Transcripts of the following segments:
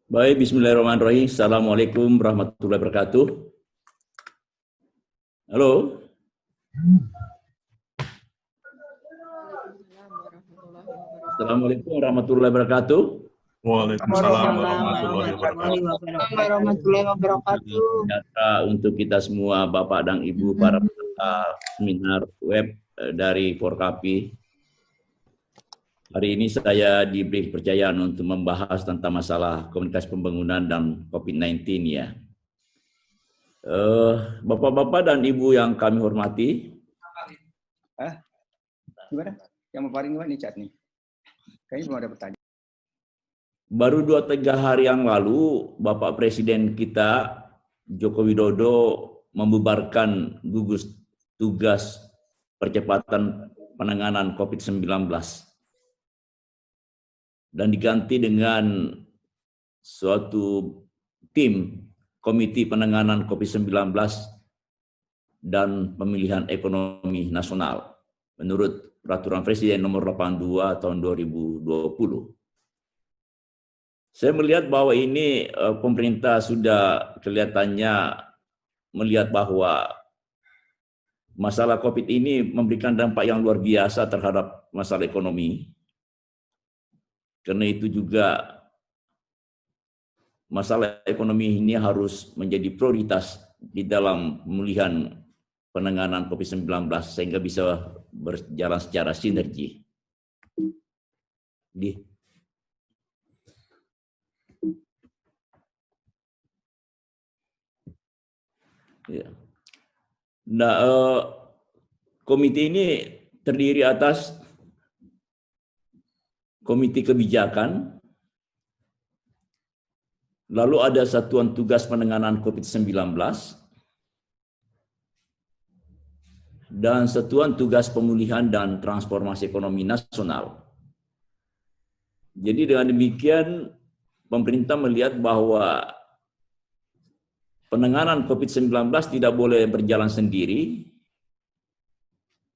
Baik, bismillahirrahmanirrahim. Assalamualaikum warahmatullahi wabarakatuh. Halo, Waalaikumsalam warahmatullahi wabarakatuh. Assalamualaikum warahmatullahi wabarakatuh. Waalaikumsalam Waalaikumsalam warahmatullahi warahmatullahi wabarakatuh. wabarakatuh. Sejahtera untuk kita semua, Bapak dan Ibu, para peserta seminar web dari Forkapi. Hari ini saya diberi kepercayaan untuk membahas tentang masalah komunikasi pembangunan dan COVID-19 ya. Bapak-bapak dan Ibu yang kami hormati, Gimana? Yang mau paling gimana nih chat nih? Kayaknya belum ada pertanyaan. baru 2-3 hari yang lalu Bapak Presiden kita Joko Widodo membubarkan gugus tugas percepatan penanganan COVID-19 dan diganti dengan suatu tim Komite Penanganan COVID-19 dan Pemilihan Ekonomi Nasional menurut Peraturan Presiden Nomor 82 Tahun 2020. Saya melihat bahwa ini pemerintah sudah kelihatannya melihat bahwa masalah COVID ini memberikan dampak yang luar biasa terhadap masalah ekonomi. Karena itu juga masalah ekonomi ini harus menjadi prioritas di dalam pemulihan penanganan COVID-19 sehingga bisa berjalan secara sinergi. Ya. Nah, komite ini terdiri atas komite kebijakan, lalu ada satuan tugas penanganan COVID-19, dan satuan tugas pemulihan dan transformasi ekonomi nasional. Jadi dengan demikian, pemerintah melihat bahwa penanganan COVID-19 tidak boleh berjalan sendiri,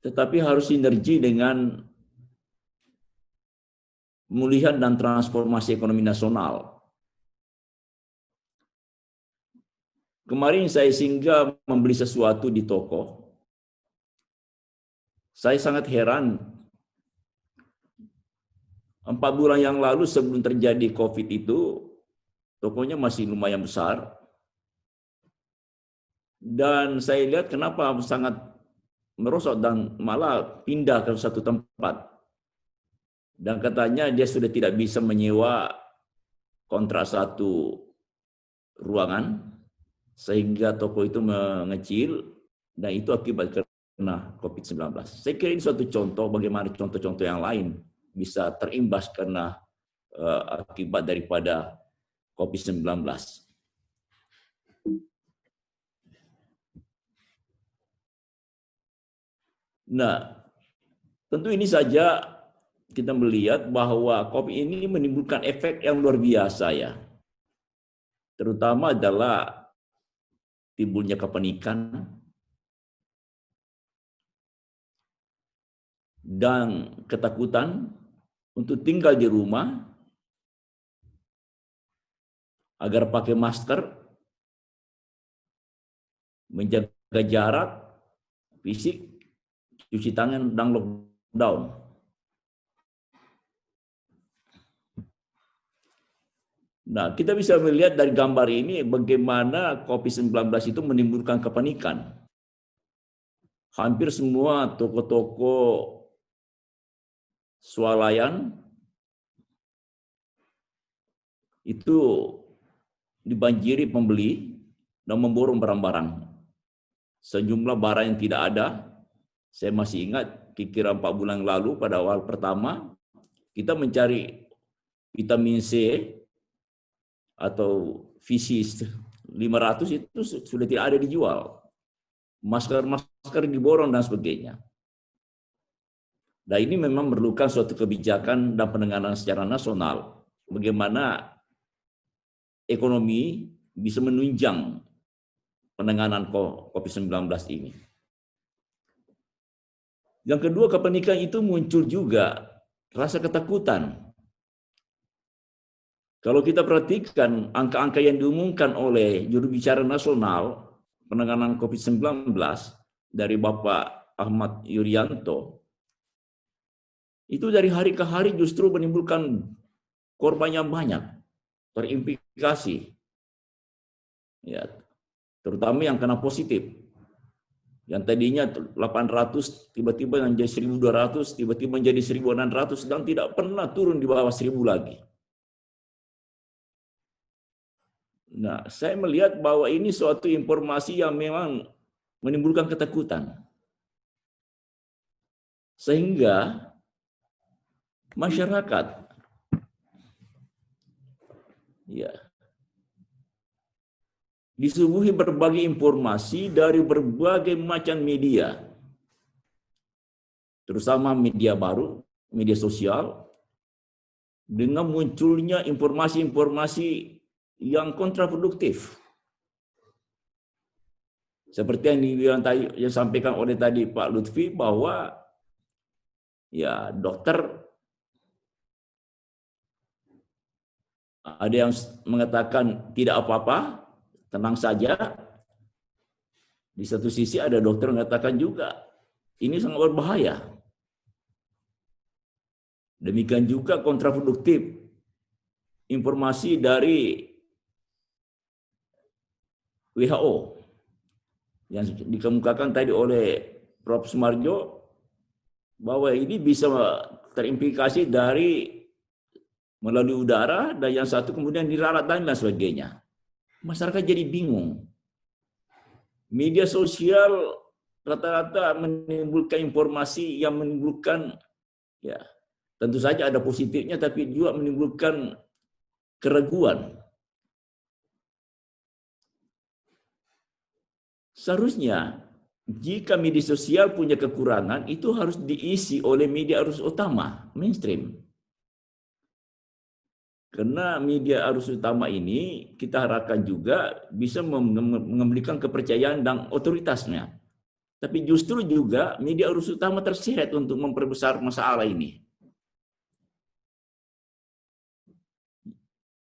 tetapi harus sinergi dengan pemulihan dan transformasi ekonomi nasional. Kemarin saya singgah membeli sesuatu di toko. Saya sangat heran. 4 bulan yang lalu sebelum terjadi COVID itu, tokonya masih lumayan besar. Dan saya lihat kenapa sangat merosot dan malah pindah ke satu tempat. Dan katanya dia sudah tidak bisa menyewa kontrak satu ruangan, sehingga toko itu mengecil, dan itu akibat karena COVID-19. Saya kira ini suatu contoh bagaimana contoh-contoh yang lain bisa terimbas karena akibat daripada COVID-19. Nah, tentu ini saja kita melihat bahwa COVID ini menimbulkan efek yang luar biasa ya. Terutama adalah timbulnya kepanikan dan ketakutan untuk tinggal di rumah agar pakai masker, menjaga jarak fisik, cuci tangan, dan lockdown. Nah, kita bisa melihat dari gambar ini bagaimana COVID-19 itu menimbulkan kepanikan. Hampir semua toko-toko swalayan itu dibanjiri pembeli dan memborong barang-barang. Sejumlah barang yang tidak ada. Saya masih ingat kira-kira 4 bulan lalu pada awal pertama kita mencari vitamin C atau visi 500 itu sudah tidak ada dijual. Masker diborong dan sebagainya. Nah, ini memang memerlukan suatu kebijakan dan penanganan secara nasional. Bagaimana ekonomi bisa menunjang penanganan COVID-19 ini. Yang kedua, kepanikan itu muncul juga rasa ketakutan. Kalau kita perhatikan angka-angka yang diumumkan oleh juru bicara nasional penanganan COVID-19 dari Bapak Ahmad Yuryanto, itu dari hari ke hari justru menimbulkan korban yang banyak, terinfeksi. Ya, terutama yang kena positif. Yang tadinya 800 tiba-tiba menjadi 1.200, tiba-tiba menjadi 1.600 dan tidak pernah turun di bawah 1.000 lagi. Nah, saya melihat bahwa ini suatu informasi yang memang menimbulkan ketakutan. Sehingga masyarakat ya disuguhi berbagai informasi dari berbagai macam media, terutama media baru, media sosial, dengan munculnya informasi-informasi yang kontraproduktif. Seperti yang disampaikan oleh tadi Pak Lutfi bahwa ya dokter ada yang mengatakan tidak apa-apa, tenang saja. Di satu sisi ada dokter mengatakan juga ini sangat berbahaya. Demikian juga kontraproduktif informasi dari WHO yang dikemukakan tadi oleh Prof. Sumarjo bahwa ini bisa terinfeksi dari melalui udara dan yang satu kemudian diralat dan lain sebagainya. Masyarakat jadi bingung. Media sosial rata-rata menimbulkan informasi yang menimbulkan ya tentu saja ada positifnya tapi juga menimbulkan keraguan. Seharusnya jika media sosial punya kekurangan itu harus diisi oleh media arus utama, mainstream. Karena media arus utama ini kita harapkan juga bisa memberikan kepercayaan dan otoritasnya. Tapi justru juga media arus utama terseret untuk memperbesar masalah ini.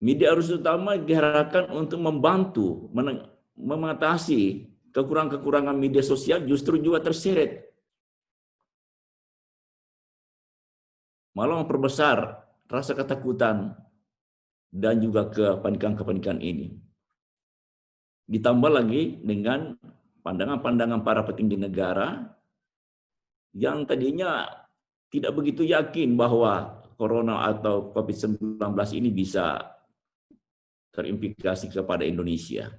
Media arus utama diharapkan untuk membantu mengatasi kekurangan-kekurangan media sosial justru juga terseret. Malah memperbesar rasa ketakutan dan juga kepanikan-kepanikan ini. Ditambah lagi dengan pandangan-pandangan para petinggi negara yang tadinya tidak begitu yakin bahwa corona atau COVID-19 ini bisa terinfeksi kepada Indonesia.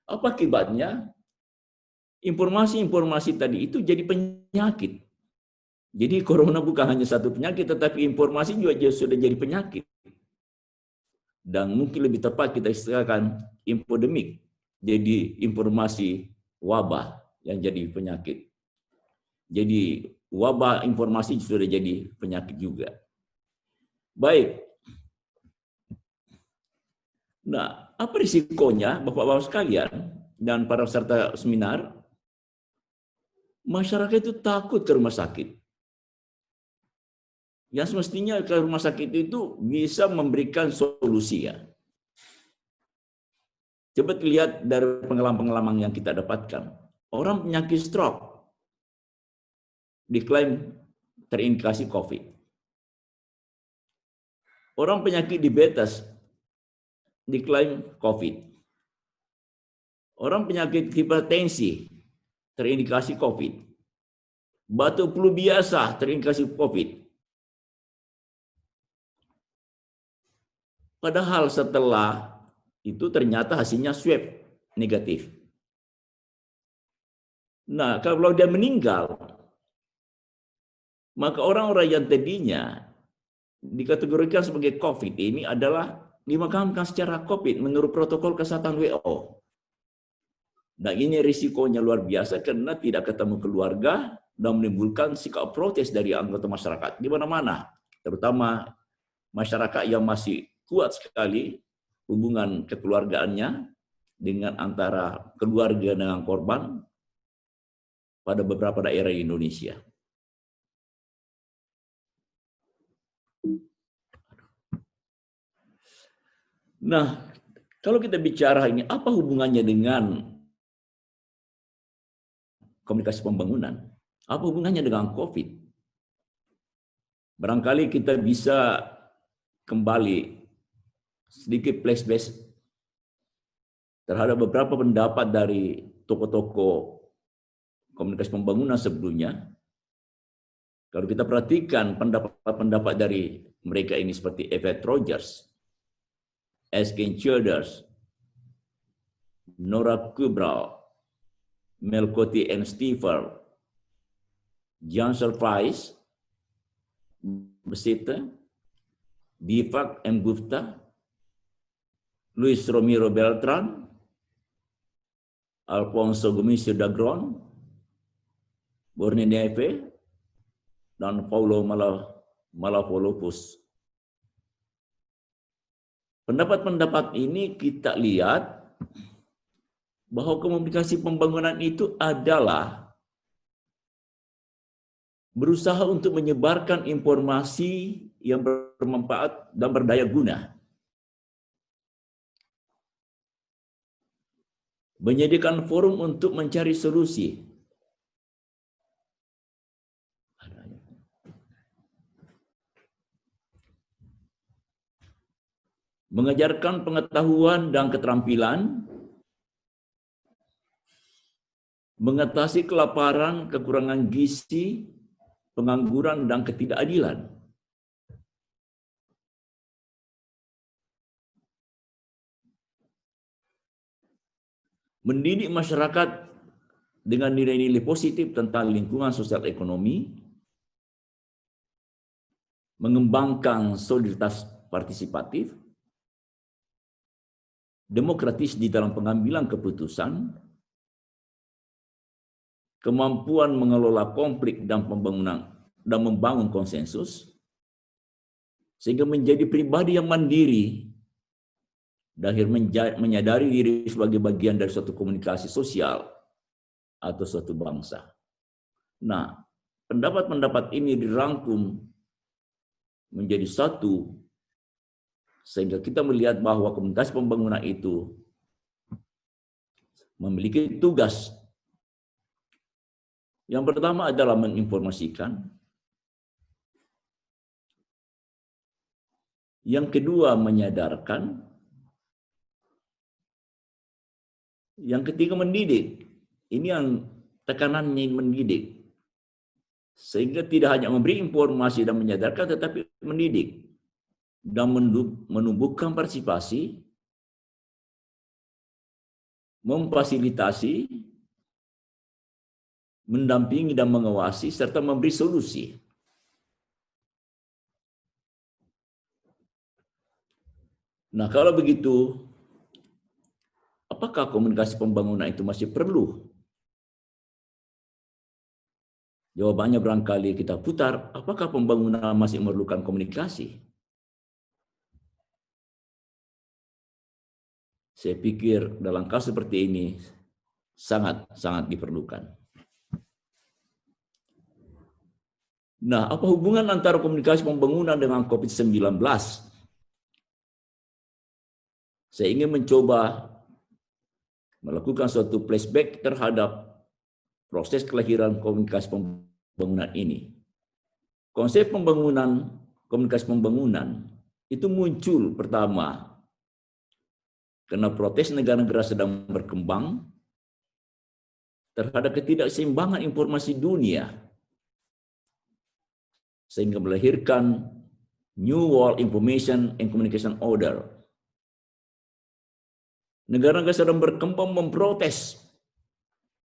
Apa akibatnya? Informasi-informasi tadi itu jadi penyakit. Jadi corona bukan hanya satu penyakit, tetapi informasi juga sudah jadi penyakit. Dan mungkin lebih tepat kita istilahkan infodemik, jadi informasi wabah yang jadi penyakit. Jadi wabah informasi sudah jadi penyakit juga. Baik. Nah, apa risikonya Bapak-Bapak sekalian dan para peserta seminar? Masyarakat itu takut ke rumah sakit. Yang semestinya ke rumah sakit itu bisa memberikan solusi ya. Coba lihat dari pengalaman-pengalaman yang kita dapatkan. Orang penyakit stroke diklaim terinfeksi COVID. Orang penyakit diabetes diklaim COVID. Orang penyakit hipertensi terindikasi COVID. Batuk flu biasa terindikasi COVID. Padahal setelah itu ternyata hasilnya swab negatif. Nah, kalau dia meninggal, maka orang-orang yang tadinya dikategorikan sebagai COVID ini adalah dimakamkan secara COVID menurut protokol kesehatan WHO. Nah, ini risikonya luar biasa karena tidak ketemu keluarga dan menimbulkan sikap protes dari anggota masyarakat di mana-mana, terutama masyarakat yang masih kuat sekali hubungan kekeluargaannya dengan antara keluarga dengan korban pada beberapa daerah di Indonesia. Nah, kalau kita bicara ini, apa hubungannya dengan komunikasi pembangunan? Apa hubungannya dengan COVID? Barangkali kita bisa kembali sedikit flashback terhadap beberapa pendapat dari tokoh-tokoh komunikasi pembangunan sebelumnya. Kalau kita perhatikan pendapat-pendapat dari mereka ini seperti Everett Rogers, S. Ken Childers, Nora Kubrau, Melkoti N. Stiefel, John Surprise, Besita, Deepak M. Gupta, Luis Romero Beltran, Alfonso Gomisio Dagron, Borne Neve, dan Paulo Malapolopoulos. Pendapat-pendapat ini kita lihat bahwa komunikasi pembangunan itu adalah berusaha untuk menyebarkan informasi yang bermanfaat dan berdaya guna. Menyediakan forum untuk mencari solusi. Mengajarkan pengetahuan dan keterampilan, mengatasi kelaparan, kekurangan gizi, pengangguran, dan ketidakadilan. Mendidik masyarakat dengan nilai-nilai positif tentang lingkungan sosial ekonomi, mengembangkan solidaritas partisipatif, demokratis di dalam pengambilan keputusan, kemampuan mengelola konflik dan pembangunan dan membangun konsensus, sehingga menjadi pribadi yang mandiri dan menyadari diri sebagai bagian dari suatu komunikasi sosial atau suatu bangsa. Nah, pendapat-pendapat ini dirangkum menjadi satu, sehingga kita melihat bahwa komunikasi pembangunan itu memiliki tugas. Yang pertama adalah menginformasikan. Yang kedua menyadarkan. Yang ketiga mendidik. Ini yang tekanannya mendidik. Sehingga tidak hanya memberi informasi dan menyadarkan, tetapi mendidik. Dan menumbuhkan partisipasi, memfasilitasi, mendampingi dan mengawasi, serta memberi solusi. Nah, kalau begitu, apakah komunikasi pembangunan itu masih perlu? Jawabannya barangkali kita putar, apakah pembangunan masih memerlukan komunikasi? Saya pikir dalam kasus seperti ini sangat diperlukan. Nah, apa hubungan antara komunikasi pembangunan dengan COVID-19? Saya ingin mencoba melakukan suatu flashback terhadap proses kelahiran komunikasi pembangunan ini. Konsep komunikasi pembangunan itu muncul pertama karena protes negara-negara sedang berkembang terhadap ketidakseimbangan informasi dunia, sehingga melahirkan New World Information and Communication Order. Negara-negara sedang berkembang memprotes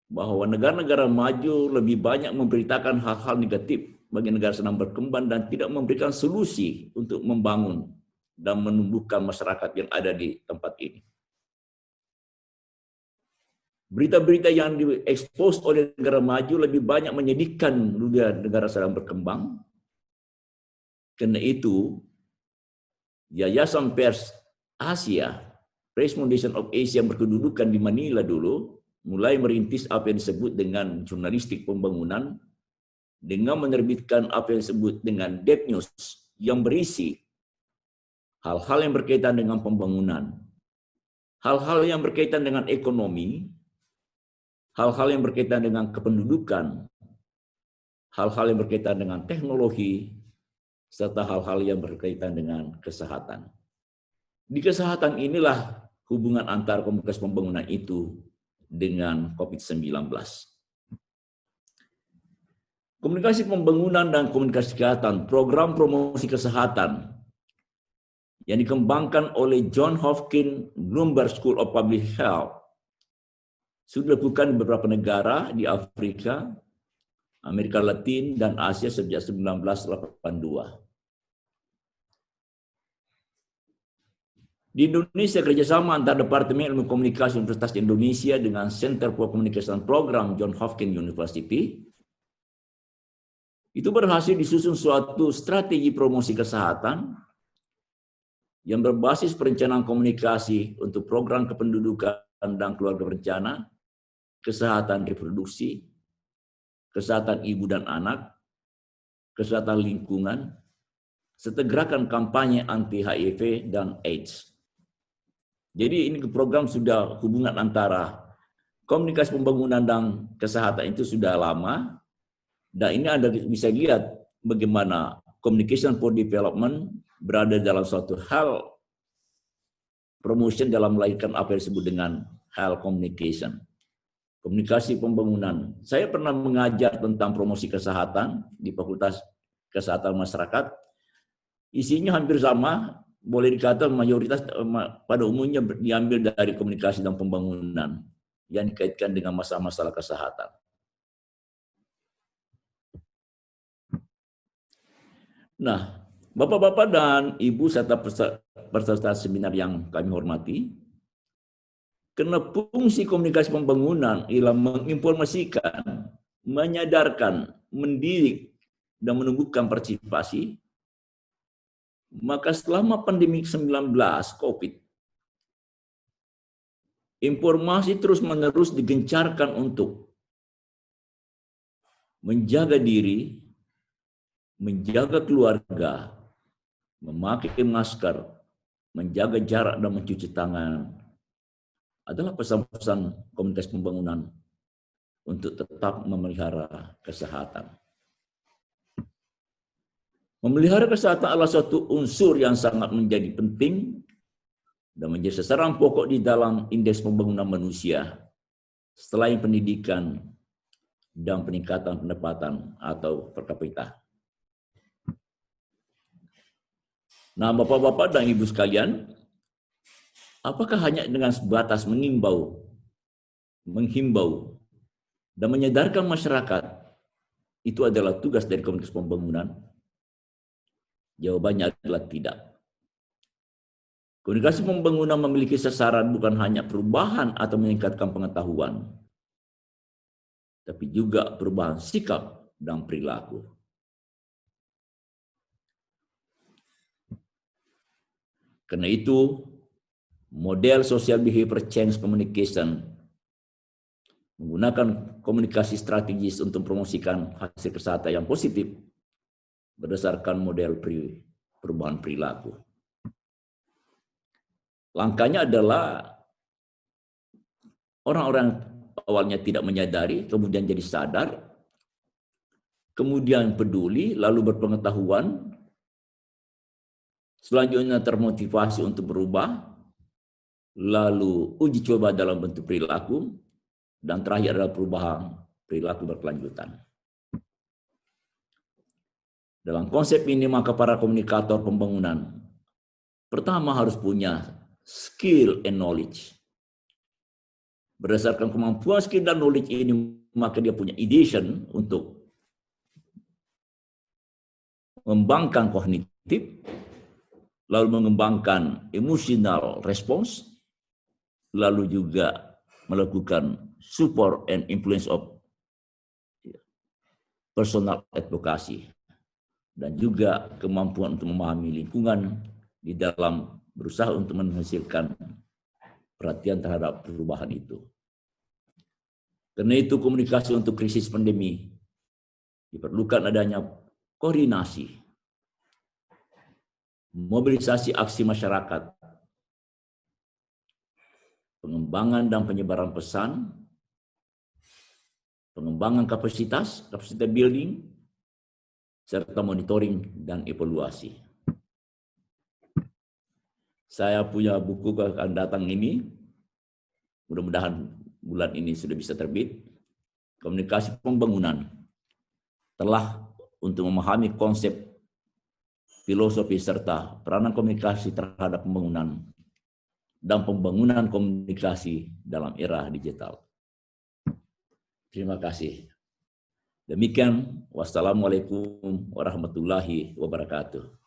bahwa negara-negara maju lebih banyak memberitakan hal-hal negatif bagi negara sedang berkembang dan tidak memberikan solusi untuk membangun dan menumbuhkan masyarakat yang ada di tempat ini. Berita-berita yang diekspos oleh negara maju lebih banyak menyedihkan negara sedang berkembang. Karena itu, Yayasan Pers Asia, Press Foundation of Asia yang berkedudukan di Manila dulu, mulai merintis apa yang disebut dengan jurnalistik pembangunan dengan menerbitkan apa yang disebut dengan Deep News yang berisi hal-hal yang berkaitan dengan pembangunan, hal-hal yang berkaitan dengan ekonomi, hal-hal yang berkaitan dengan kependudukan, hal-hal yang berkaitan dengan teknologi, serta hal-hal yang berkaitan dengan kesehatan. Di kesehatan inilah hubungan antara komunikasi pembangunan itu dengan COVID-19. Komunikasi pembangunan dan komunikasi kesehatan, program promosi kesehatan yang dikembangkan oleh John Hopkins Bloomberg School of Public Health sudah dilakukan di beberapa negara di Afrika, Amerika Latin, dan Asia sejak 1982. Di Indonesia, kerjasama antar Departemen Ilmu Komunikasi Universitas Indonesia dengan Center for Communication Program John Hopkins University itu berhasil disusun suatu strategi promosi kesehatan yang berbasis perencanaan komunikasi untuk program kependudukan dan keluarga berencana, kesehatan reproduksi, kesehatan ibu dan anak, kesehatan lingkungan, serta gerakan kampanye anti-HIV dan AIDS. Jadi ini program sudah hubungan antara komunikasi pembangunan dan kesehatan itu sudah lama, dan ini Anda bisa lihat bagaimana communication for development berada dalam suatu hal promotion dalam melahirkan apa yang disebut dengan hal communication. Komunikasi pembangunan. Saya pernah mengajar tentang promosi kesehatan di Fakultas Kesehatan Masyarakat. Isinya hampir sama, boleh dikatakan mayoritas pada umumnya diambil dari komunikasi dan pembangunan yang dikaitkan dengan masalah-masalah kesehatan. Nah, Bapak-bapak dan Ibu serta peserta seminar yang kami hormati, karena fungsi komunikasi pembangunan ialah menginformasikan, menyadarkan, mendidik, dan menumbuhkan partisipasi, maka selama pandemi 19 COVID, informasi terus-menerus digencarkan untuk menjaga diri, menjaga keluarga, memakai masker, menjaga jarak dan mencuci tangan adalah pesan-pesan komunikasi pembangunan untuk tetap memelihara kesehatan. Memelihara kesehatan adalah suatu unsur yang sangat menjadi penting dan menjadi sasaran pokok di dalam indeks pembangunan manusia selain pendidikan dan peningkatan pendapatan atau per kapita. Nah, Bapak-bapak dan Ibu sekalian, apakah hanya dengan sebatas menghimbau, dan menyadarkan masyarakat itu adalah tugas dari komunikasi pembangunan? Jawabannya adalah tidak. Komunikasi pembangunan memiliki sasaran bukan hanya perubahan atau meningkatkan pengetahuan, tapi juga perubahan sikap dan perilaku. Karena itu, model social behavior change communication menggunakan komunikasi strategis untuk promosikan hasil kesehatan yang positif berdasarkan model perubahan perilaku. Langkahnya adalah orang-orang awalnya tidak menyadari, kemudian jadi sadar, kemudian peduli, lalu berpengetahuan, selanjutnya termotivasi untuk berubah, lalu uji coba dalam bentuk perilaku, dan terakhir adalah perubahan perilaku berkelanjutan. Dalam konsep ini, maka para komunikator pembangunan pertama harus punya skill and knowledge. Berdasarkan kemampuan skill dan knowledge ini, maka dia punya ideation untuk mengembangkan kognitif, lalu mengembangkan emotional response, lalu juga melakukan support and influence of personal advocacy, dan juga kemampuan untuk memahami lingkungan di dalam berusaha untuk menghasilkan perhatian terhadap perubahan itu. Karena itu komunikasi untuk krisis pandemi diperlukan adanya koordinasi mobilisasi aksi masyarakat, pengembangan dan penyebaran pesan, pengembangan kapasitas building, serta monitoring dan evaluasi. Saya punya buku akan datang ini, mudah-mudahan bulan ini sudah bisa terbit, komunikasi pembangunan, telah untuk memahami konsep, filosofi, serta peranan komunikasi terhadap pembangunan dan pembangunan komunikasi dalam era digital. Terima kasih. Demikian, wassalamualaikum warahmatullahi wabarakatuh.